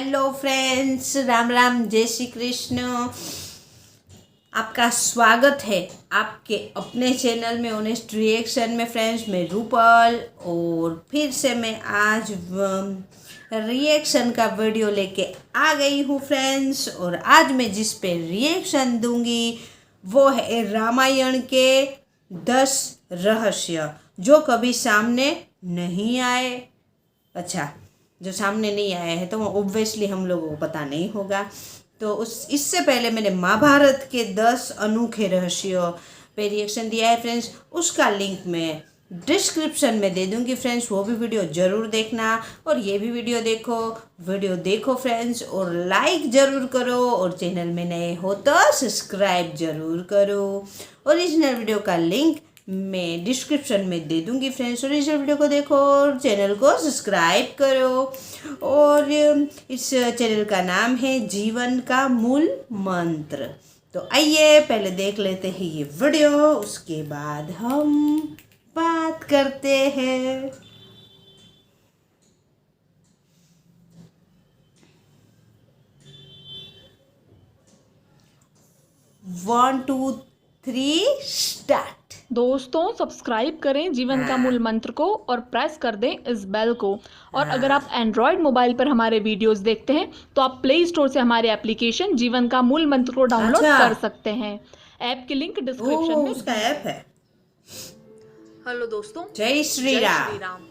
Hello friends, Ram Ram, जय श्री कृष्ण। आपका स्वागत है आपके अपने चैनल में ऑनेस्ट रिएक्शन में। फ्रेंड्स, मैं रूपल और फिर से मैं आज रिएक्शन का वीडियो लेके आ गई हूँ फ्रेंड्स। और आज मैं जिस पे रिएक्शन दूंगी वो है रामायण के 10 रहस्य जो कभी सामने नहीं आए। अच्छा, जो सामने नहीं आया है तो वो ऑब्वियसली हम लोगों को पता नहीं होगा। तो इससे पहले मैंने महाभारत के 10 अनोखे रहस्यों पे रिएक्शन दिया है फ्रेंड्स। उसका लिंक मैं डिस्क्रिप्शन में दे दूंगी फ्रेंड्स, वो भी वीडियो ज़रूर देखना। और ये भी वीडियो देखो फ्रेंड्स, और लाइक ज़रूर करो, और चैनल में नए हो तो सब्सक्राइब ज़रूर करो। ओरिजिनल वीडियो का लिंक मैं डिस्क्रिप्शन में दे दूंगी फ्रेंड्स। ओरिजिनल वीडियो को देखो और चैनल को सब्सक्राइब करो। और इस चैनल का नाम है जीवन का मूल मंत्र। तो आइए पहले देख लेते हैं ये वीडियो, उसके बाद हम बात करते हैं। 1 2 3 स्टार्ट। दोस्तों, सब्सक्राइब करें जीवन का मूल मंत्र को और प्रेस कर दें इस बेल को। और अगर आप एंड्रॉयड मोबाइल पर हमारे वीडियोस देखते हैं तो आप प्ले स्टोर से हमारे एप्लीकेशन जीवन का मूल मंत्र को डाउनलोड कर सकते हैं। ऐप की लिंक डिस्क्रिप्शन में उसका ऐप है। हेलो दोस्तों, जय श्री राम।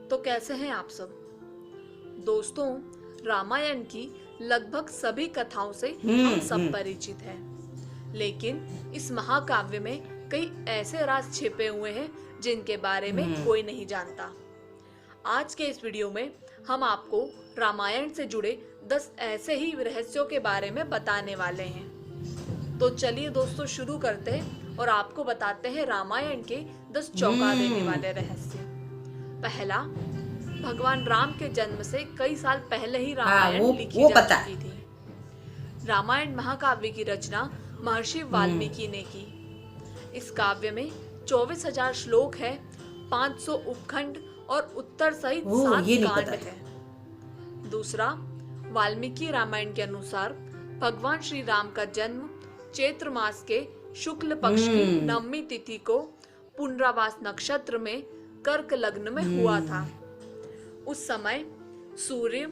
तो कैसे हैं आप सब? दोस्तों, रामायण की लगभग सभी कथाओं से हम सब परिचित हैं, लेकिन इस महाकाव्य में कई ऐसे राज छिपे हुए हैं जिनके बारे में कोई नहीं जानता। आज के इस वीडियो में हम आपको रामायण से जुड़े 10 ऐसे ही रहस्यों के बारे में बताने वाले हैं। तो चलिए दोस्तों, शुरू करते हैं और आपको बताते हैं रामायण के 10 चौंका देने वाले रहस्य। पहला, भगवान राम के जन्म से कई साल पहले ही रामायण लिखी जा चुकी थी। रामायण महाकाव्य की रचना महर्षि वाल्मीकि ने की। इस काव्य में 24,000 श्लोक है, 500 उपखंड और उत्तर सहित 7 कांड है। दूसरा, वाल्मीकि रामायण के अनुसार भगवान श्री राम का जन्म चैत्र मास के शुक्ल पक्ष की नवमी तिथि को पुनरावास नक्षत्र में कर्क लग्न में हुआ था। उस समय सूर्य,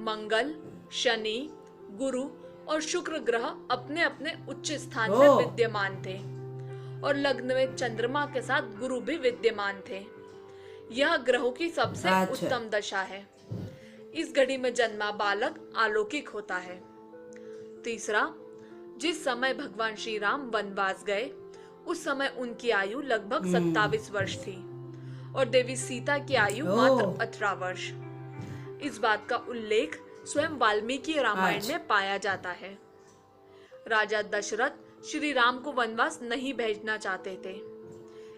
मंगल, शनि, गुरु और शुक्र ग्रह अपने अपने उच्च स्थान में विद्यमान थे और लग्न में चंद्रमा के साथ गुरु भी विद्यमान थे। यह ग्रहों की सबसे उत्तम दशा है। इस घड़ी में जन्मा बालक अलौकिक होता है। तीसरा, जिस समय भगवान श्री राम वनवास गए उस समय उनकी आयु लगभग 27 वर्ष थी और देवी सीता की आयु मात्र 18 वर्ष। इस बात का उल्लेख स्वयं वाल्मीकि रामायण में पाया जाता है। राजा दशरथ श्री राम को वनवास नहीं भेजना चाहते थे,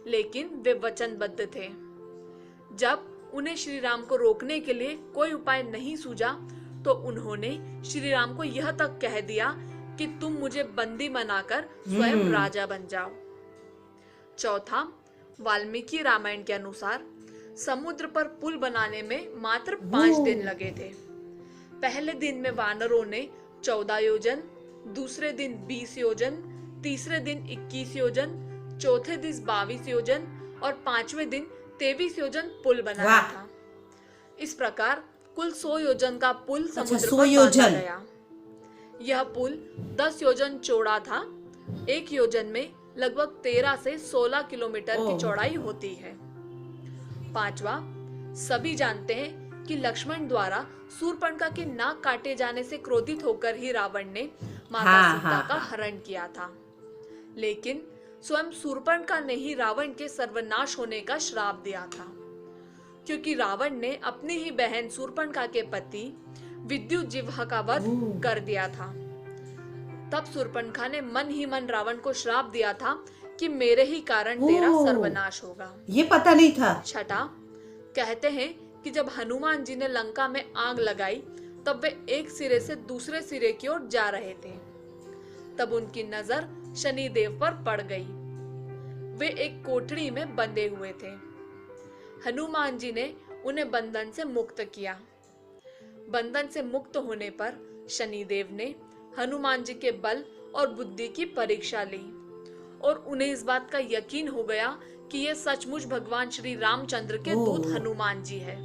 लेकिन वे वचनबद्ध थे। जब उन्हें श्री राम को रोकने के लिए कोई उपाय नहीं सूझा तो उन्होंने श्री राम को यह तक कह दिया कि तुम मुझे बंदी बनाकर स्वयं राजा बन जाओ। चौथा, वाल्मीकि रामायण के अनुसार समुद्र पर पुल बनाने में मात्र 5 दिन लगे थे। पहले दिन में वानरों ने 14 योजन, दूसरे दिन 20 योजन, तीसरे दिन 21 योजन, चौथे दिन 22 योजन और 5वें दिन 23 योजन पुल बनाया था। इस प्रकार कुल 100 योजन का पुल समुद्र पर बांधा गया। यह पुल 10 योजन चौड़ा था। एक योजन में लगभग 13 से 16 किलोमीटर की चौड़ाई होती है। पांचवा, सभी जानते हैं कि लक्ष्मण द्वारा शूर्पणखा के नाक काटे जाने से क्रोधित होकर ही रावण ने माता सीता का हरण किया था, लेकिन स्वयं शूर्पणखा ने ही रावण के सर्वनाश होने का श्राप दिया था, क्योंकि रावण ने अपनी ही बहन शूर्पणखा के पति विद्युजिह्वा का वध कर दिया था। तब शूर्पणखा ने मन ही मन रावण को श्राप दिया था कि मेरे ही कारण तेरा सर्वनाश होगा। ये पता नहीं था। छठा, कहते हैं कि जब हनुमान जी ने लंका में आग लगाई तब वे एक सिरे से दूसरे सिरे की ओर जा रहे थे। तब उनकी नजर शनि देव पर पड़ गई। वे एक कोठरी में बंधे हुए थे। हनुमान जी ने उन्हें बंधन से मुक्त किया। बंधन से मुक्त होने पर शनिदेव ने हनुमान जी के बल और बुद्धि की परीक्षा ली और उन्हें इस बात का यकीन हो गया कि ये सचमुच भगवान श्री रामचंद्र के दूत हनुमान जी है।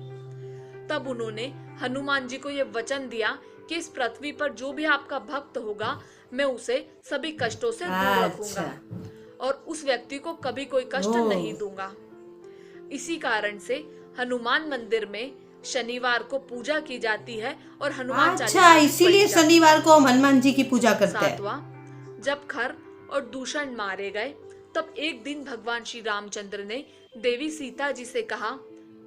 तब उन्होंने हनुमान जी को यह वचन दिया कि इस पृथ्वी पर जो भी आपका भक्त होगा मैं उसे सभी कष्टों से दूर रखूंगा और उस व्यक्ति को कभी कोई कष्ट नहीं दूंगा। इसी कारण से हनुमान मंदिर में शनिवार को पूजा की जाती है और हनुमान अच्छा, इसीलिए शनिवार को हम हनुमान जी की पूजा करते हैं। सातवां, जब खर और दूषण मारे गए तब एक दिन भगवान श्री रामचंद्र ने देवी सीता जी से कहा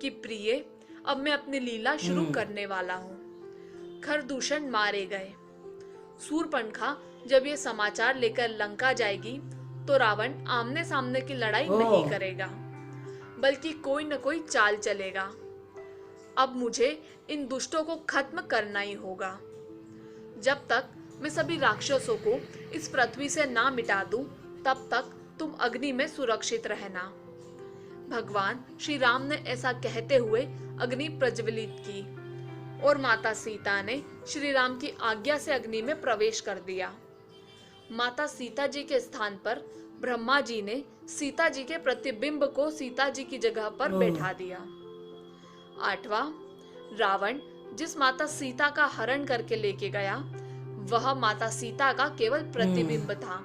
कि प्रिय, अब मैं अपनी लीला शुरू करने वाला हूँ। खर दूषण मारे गए। सूर्पणखा जब ये समाचार लेकर लंका जाएगी तो रावण आमने सामने की लड़ाई नहीं करेगा, बल्कि कोई न कोई चाल चलेगा। अब मुझे इन दुष्टों को खत्म करना ही होगा। जब तक मैं सभी राक्षसों को इस पृथ्वी से ना मिटा दूं, तब तक तुम अग्नि में सुरक्षित रहना। भगवान श्री राम ने ऐसा कहते हुए अग्नि प्रज्वलित की और माता सीता ने श्री राम की आज्ञा से अग्नि में प्रवेश कर दिया। माता सीता जी के स्थान पर ब्रह्मा जी ने सीता जी के प्रतिबिंब को सीता जी की जगह पर बैठा दिया। आठवां, रावण जिस माता सीता का हरण करके लेके गया वह माता सीता का केवल प्रतिबिंब था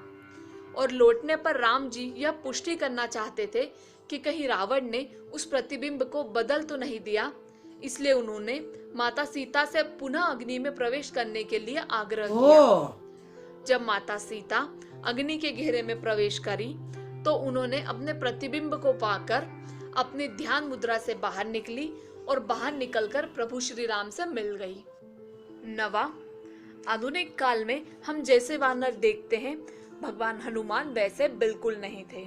और लौटने पर राम जी यह पुष्टि करना चाहते थे कि कहीं रावण ने उस प्रतिबिंब को बदल तो नहीं दिया, इसलिए उन्होंने माता सीता से पुनः अग्नि में प्रवेश करने के लिए आग्रह किया। जब माता सीता अग्नि के घेरे में प्रवेश करी तो उन्होंने अपने प्रतिबिंब को पाकर अपनी ध्यान मुद्रा से बाहर निकली और बाहर निकलकर प्रभु श्री राम से मिल गई। नवा, आधुनिक काल में हम जैसे वानर देखते हैं भगवान हनुमान वैसे बिल्कुल नहीं थे।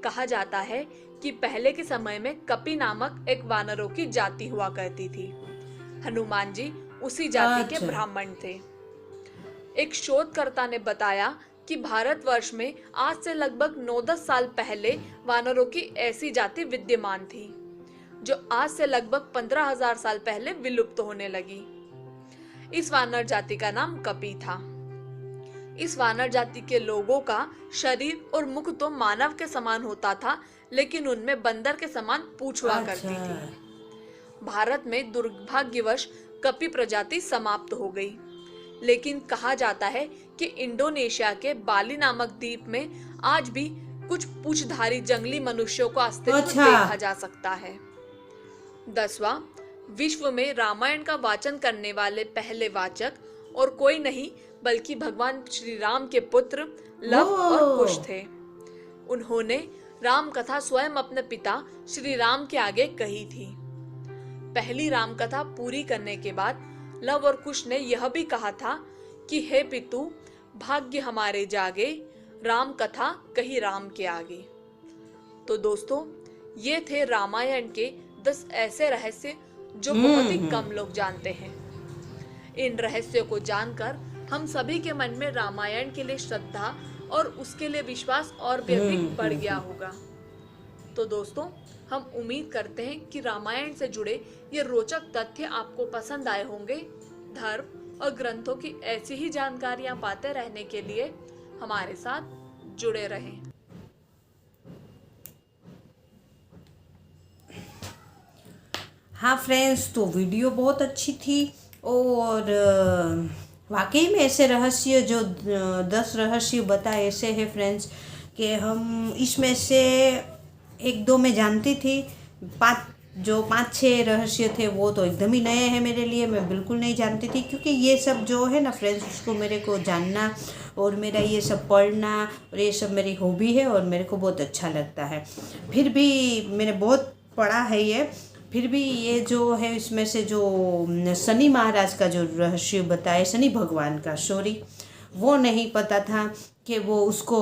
कहा जाता है कि पहले के समय में कपि नामक एक वानरों की जाति हुआ करती थी। हनुमान जी उसी जाति के ब्राह्मण थे। एक शोधकर्ता ने बताया कि भारतवर्ष में आज से लगभग 9-10 साल पहले वानरों की ऐसी जाति विद्यमान थी जो आज से लगभग 15,000 साल पहले विलुप्त होने लगी। इस वानर जाति का नाम कपि था। इस वानर जाति के लोगों का शरीर और मुख तो मानव के समान होता था, लेकिन उनमें बंदर के समान पूंछ हुआ करती थी। भारत में दुर्भाग्यवश कपि प्रजाति समाप्त हो गई, लेकिन कहा जाता है कि इंडोनेशिया के बाली नामक द्वीप में आज भी कुछ पूंछधारी जंगली मनुष्यों का अस्तित्व देखा जा सकता है। 10वां, विश्व में रामायण का वाचन करने वाले पहले वाचक और कोई नहीं बल्कि भगवान श्री राम के पुत्र लव और कुश थे। उन्होंने राम कथा स्वयं अपने पिता श्री राम के आगे कही थी। पहली राम कथा पूरी करने के बाद लव और कुश ने यह भी कहा था कि हे पितु, भाग्य हमारे जागे, राम कथा कही राम के आगे। तो दोस्तों, ये थे रामायण के 10 ऐसे रहस्य जो बहुत ही कम लोग जानते हैं। इन रहस्यों को जानकर हम सभी के मन में रामायण के लिए श्रद्धा और उसके लिए विश्वास और भी अधिक बढ़ गया होगा। तो दोस्तों, हम उम्मीद करते हैं कि रामायण से जुड़े ये रोचक तथ्य आपको पसंद आए होंगे। धर्म और ग्रंथों की ऐसी ही जानकारियां पाते रहने के लिए हमारे साथ जुड़े रहें। हाँ फ्रेंड्स, तो वीडियो बहुत अच्छी थी और वाकई में ऐसे रहस्य जो 10 रहस्य बताए ऐसे हैं फ्रेंड्स कि हम इसमें से 1-2 में जानती थी। 5-6 रहस्य थे वो तो एकदम ही नए हैं मेरे लिए, मैं बिल्कुल नहीं जानती थी, क्योंकि ये सब जो है ना फ्रेंड्स, उसको मेरे को जानना और मेरा ये सब पढ़ना और ये सब मेरी हॉबी है और मेरे को बहुत अच्छा लगता है। फिर भी मैंने बहुत पढ़ा है ये, फिर भी ये जो है इसमें से जो शनि महाराज का जो रहस्य बताए, शनि भगवान का, सॉरी, वो नहीं पता था कि वो उसको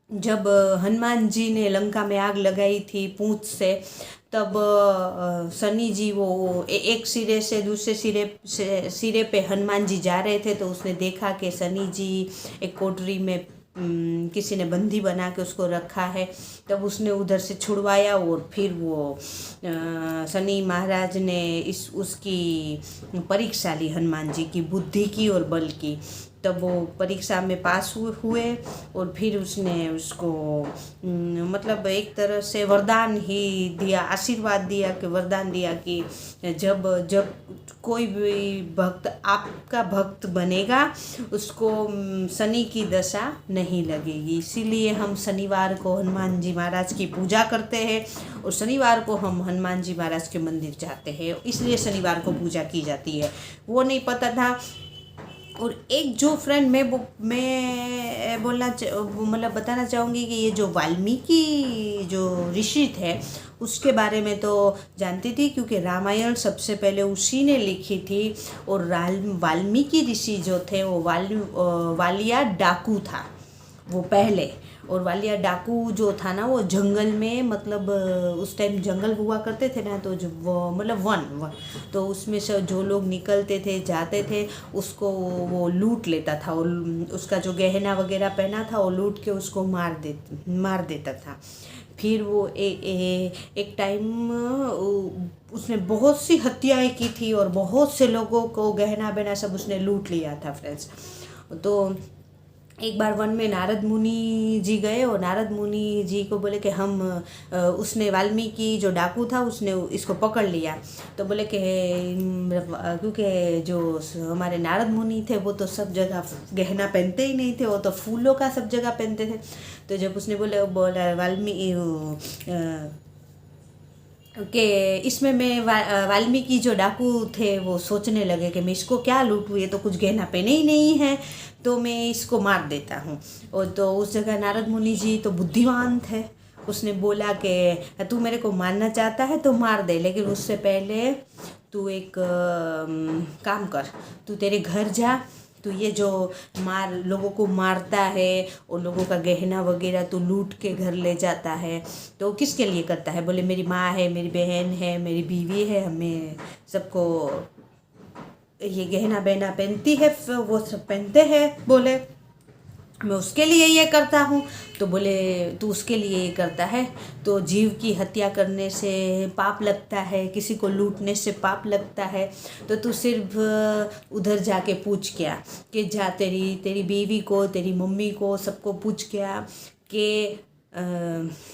जब हनुमान जी ने लंका में आग लगाई थी पूंछ से, तब शनि जी वो एक सिरे से दूसरे सिरे पे हनुमान जी जा रहे थे, तो उसने देखा कि शनि जी एक कोठरी में किसी ने बंदी बना के उसको रखा है, तब उसने उधर से छुड़वाया और फिर वो शनि महाराज ने उसकी परीक्षा ली, हनुमान जी की बुद्धि की और बल की। तब वो परीक्षा में पास हुए और फिर उसने उसको मतलब एक तरह से वरदान ही दिया, आशीर्वाद दिया, कि वरदान दिया कि जब जब कोई भी भक्त आपका भक्त बनेगा उसको शनि की दशा नहीं लगेगी। इसीलिए हम शनिवार को हनुमान जी महाराज की पूजा करते हैं और शनिवार को हम हनुमान जी महाराज के मंदिर जाते हैं, इसलिए शनिवार को पूजा की जाती है। वो नहीं पता था। और एक जो फ्रेंड मैं बोलना मतलब बताना चाहूँगी कि ये जो वाल्मीकि जो ऋषि थे उसके बारे में तो जानती थी, क्योंकि रामायण सबसे पहले उसी ने लिखी थी। और वाल्मीकि ऋषि जो थे वो वालिया डाकू था वो पहले। और वालिया डाकू जो था ना वो जंगल में, मतलब उस टाइम जंगल हुआ करते थे ना, तो जो वो मतलब वन तो उसमें से जो लोग निकलते थे जाते थे उसको वो लूट लेता था, और उसका जो गहना वगैरह पहना था वो लूट के उसको मार देता था। फिर वो एक टाइम उसने बहुत सी हत्याएं की थी और बहुत से लोगों को गहना बहना सब उसने लूट लिया था फ्रेंड्स। तो एक बार वन में नारद मुनि जी गए और नारद मुनि जी को बोले कि उसने वाल्मीकि जो डाकू था उसने इसको पकड़ लिया। तो बोले कि क्योंकि जो हमारे नारद मुनि थे वो तो सब जगह गहना पहनते ही नहीं थे, वो तो फूलों का सब जगह पहनते थे। तो जब उसने बोला वाल्मीकि कि इसमें मैं वाल्मीकि जो डाकू थे वो सोचने लगे कि मैं इसको क्या लूटूँ, ये तो कुछ गहना पहने ही नहीं है, तो मैं इसको मार देता हूँ। और तो उस जगह नारद मुनि जी तो बुद्धिमान थे, उसने बोला कि तू मेरे को मारना चाहता है तो मार दे, लेकिन उससे पहले तू एक काम कर, तू तेरे घर जा, तो ये जो लोगों को मारता है और लोगों का गहना वगैरह तो लूट के घर ले जाता है, तो किसके लिए करता है? बोले मेरी माँ है, मेरी बहन है, मेरी बीवी है, हमें सबको ये गहना बहना पहनती है, वो सब पहनते हैं, बोले मैं उसके लिए ये करता हूँ। तो बोले तू उसके लिए ये करता है तो जीव की हत्या करने से पाप लगता है, किसी को लूटने से पाप लगता है, तो तू सिर्फ उधर जाके पूछ क्या कि जा तेरी बीवी को, तेरी मम्मी को, सबको क्या कि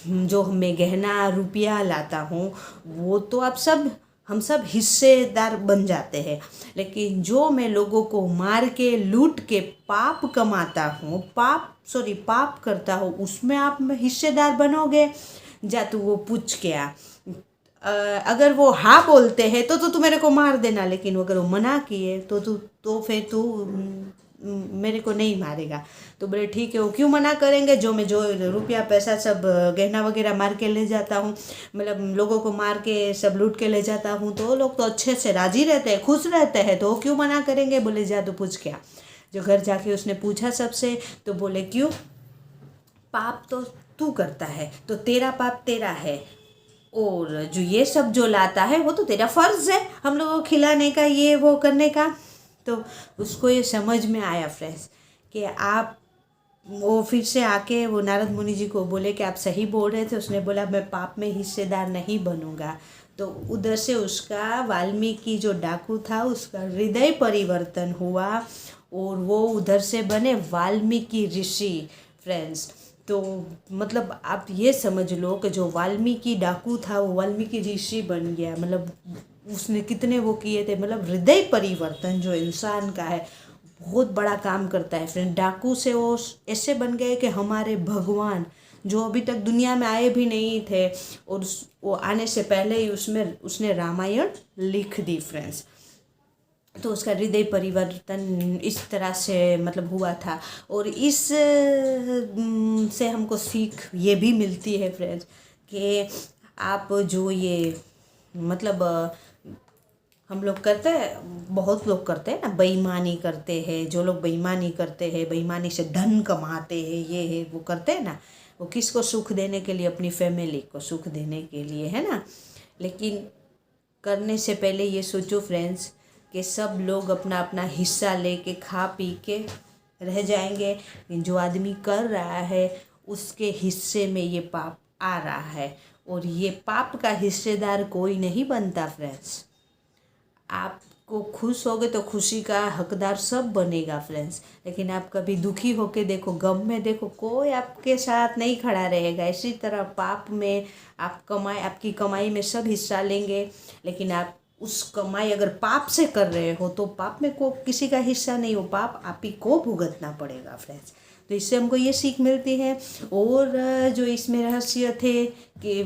जो मैं गहना रुपया लाता हूँ वो तो आप हम सब हिस्सेदार बन जाते हैं, लेकिन जो मैं लोगों को मार के लूट के पाप कमाता हूँ, पाप करता हूँ, उसमें आप हिस्सेदार बनोगे। जा तू वो पूछ के आ, अगर वो हाँ बोलते हैं तो तू मेरे को मार देना, लेकिन अगर वो मना किए तो फिर तू मेरे को नहीं मारेगा। तो बोले ठीक है, वो क्यों मना करेंगे, जो मैं जो रुपया पैसा सब गहना वगैरह मार के ले जाता हूँ, मतलब लोगों को मार के सब लूट के ले जाता हूँ, तो वो लोग तो अच्छे से राजी रहते हैं, खुश रहते हैं, तो वो क्यों मना करेंगे। बोले जा तू पूछ क्या। जो घर जाके उसने पूछा सबसे, तो बोले क्यों, पाप तो तू करता है तो तेरा पाप तेरा है, और जो ये सब जो लाता है वो तो तेरा फर्ज है हम लोगों को खिलाने का, ये वो करने का। तो उसको ये समझ में आया फ्रेंड्स कि आप वो फिर से आके वो नारद मुनि जी को बोले कि आप सही बोल रहे थे। उसने बोला मैं पाप में हिस्सेदार नहीं बनूंगा। तो उधर से उसका वाल्मीकि जो डाकू था उसका हृदय परिवर्तन हुआ और वो उधर से बने वाल्मीकि ऋषि फ्रेंड्स। तो मतलब आप ये समझ लो कि जो वाल्मीकि डाकू था वो वाल्मीकि ऋषि बन गया। मतलब उसने कितने वो किए थे, मतलब हृदय परिवर्तन जो इंसान का है बहुत बड़ा काम करता है फ्रेंड। डाकू से वो ऐसे बन गए कि हमारे भगवान जो अभी तक दुनिया में आए भी नहीं थे, और वो आने से पहले ही उसने रामायण लिख दी फ्रेंड्स। तो उसका हृदय परिवर्तन इस तरह से मतलब हुआ था। और इस से हमको सीख ये भी मिलती है फ्रेंड्स कि आप जो ये मतलब हम लोग करते हैं, बहुत लोग करते हैं ना, बेईमानी करते हैं। जो लोग बेईमानी करते हैं, बेईमानी से धन कमाते हैं, ये है वो करते हैं ना, वो किसको सुख देने के लिए, अपनी फैमिली को सुख देने के लिए, है ना। लेकिन करने से पहले ये सोचो फ्रेंड्स कि सब लोग अपना अपना हिस्सा लेके खा पी के रह जाएंगे। लेकिन जो आदमी कर रहा है उसके हिस्से में ये पाप आ रहा है, और ये पाप का हिस्सेदार कोई नहीं बनता फ्रेंड्स। आपको खुश होगे तो खुशी का हकदार सब बनेगा फ्रेंड्स, लेकिन आप कभी दुखी होके देखो, गम में देखो, कोई आपके साथ नहीं खड़ा रहेगा। इसी तरह पाप में आपकी कमाई में सब हिस्सा लेंगे, लेकिन आप उस कमाई अगर पाप से कर रहे हो तो पाप में किसी का हिस्सा नहीं हो, पाप आप ही को भुगतना पड़ेगा फ्रेंड्स। तो इससे हमको ये सीख मिलती है। और जो इसमें रहस्य थे कि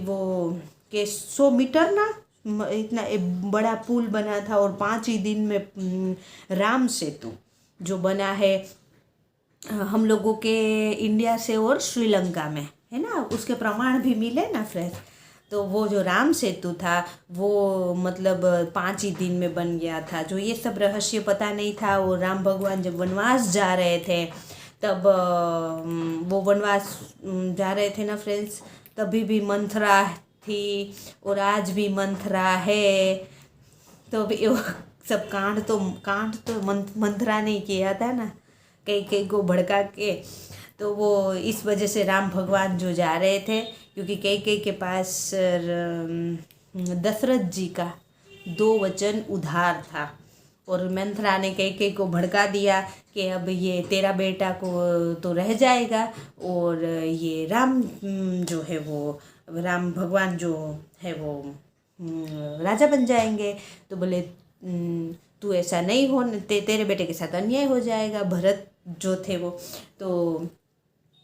100 मीटर ना इतना बड़ा पुल बना था, और 5 ही दिन में राम सेतु जो बना है हम लोगों के इंडिया से और श्रीलंका में, है ना, उसके प्रमाण भी मिले ना फ्रेंड्स। तो वो जो राम सेतु था वो मतलब 5 ही दिन में बन गया था। जो ये सब रहस्य पता नहीं था, वो राम भगवान जब वनवास जा रहे थे तब वो वनवास जा रहे थे ना फ्रेंड्स, तभी भी मंथरा थी और आज भी मंथरा है। तो भी वो सब कांड तो मंथरा ने किया था ना, कई को भड़का के। तो वो इस वजह से राम भगवान जो जा रहे थे, क्योंकि कई के पास दशरथ जी का 2 वचन उधार था, और मंथरा ने कई को भड़का दिया कि अब ये तेरा बेटा को तो रह जाएगा, और ये राम जो है वो राम भगवान जो है वो राजा बन जाएंगे। तो बोले तू ऐसा नहीं हो, तेरे बेटे के साथ अन्याय हो जाएगा। भरत जो थे वो, तो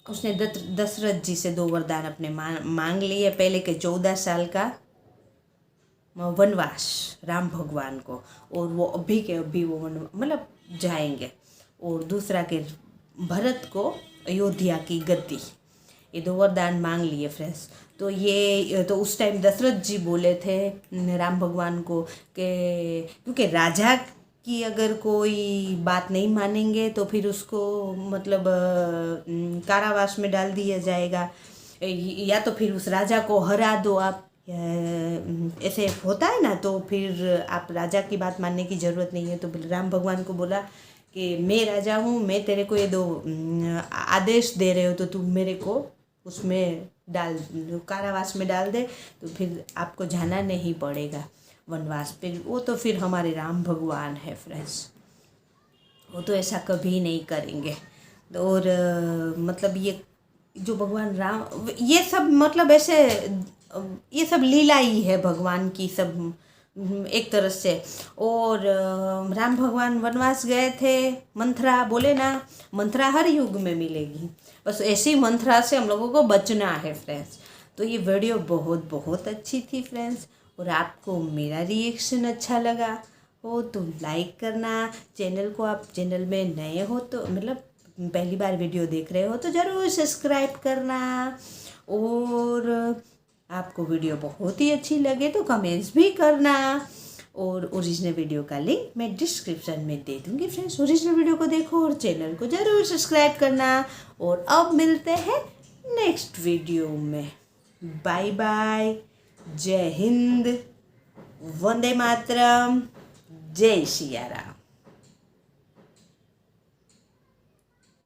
उसने दशरथ जी से 2 वरदान अपने मांग लिए। पहले के 14 साल का वनवास राम भगवान को, और वो अभी के अभी वो मतलब जाएंगे, और दूसरा के भरत को अयोध्या की गद्दी। ये 2 वरदान मांग लिए फ्रेंड्स। तो उस टाइम दशरथ जी बोले थे राम भगवान को कि क्योंकि राजा की अगर कोई बात नहीं मानेंगे तो फिर उसको मतलब कारावास में डाल दिया जाएगा, या तो फिर उस राजा को हरा दो आप, ऐसे होता है ना। तो फिर आप राजा की बात मानने की ज़रूरत नहीं है। तो राम भगवान को बोला कि मैं राजा हूँ, मैं तेरे को ये 2 आदेश दे रहे हो, तो तुम मेरे को उसमें कारावास में डाल दे, तो फिर आपको जाना नहीं पड़ेगा वनवास पे। वो तो फिर हमारे राम भगवान है फ्रेंड्स, वो तो ऐसा कभी नहीं करेंगे। और मतलब ये जो भगवान राम, ये सब मतलब ऐसे ये सब लीला ही है भगवान की सब एक तरह से। और राम भगवान वनवास गए थे, मंथरा बोले ना, मंथरा हर युग में मिलेगी, बस ऐसी मंथरा से हम लोगों को बचना है फ्रेंड्स। तो ये वीडियो बहुत बहुत अच्छी थी फ्रेंड्स, और आपको मेरा रिएक्शन अच्छा लगा हो तो लाइक करना। चैनल में नए हो तो मतलब पहली बार वीडियो देख रहे हो तो ज़रूर सब्सक्राइब करना। और आपको वीडियो बहुत ही अच्छी लगे तो कमेंट्स भी करना। और ओरिजिनल वीडियो का लिंक मैं डिस्क्रिप्शन में दे दूँगी फ्रेंड्स। ओरिजिनल वीडियो को देखो और चैनल को ज़रूर सब्सक्राइब करना। और अब मिलते हैं नेक्स्ट वीडियो में। बाय बाय, जय हिंद, वंदे मातरम, जय सिया राम।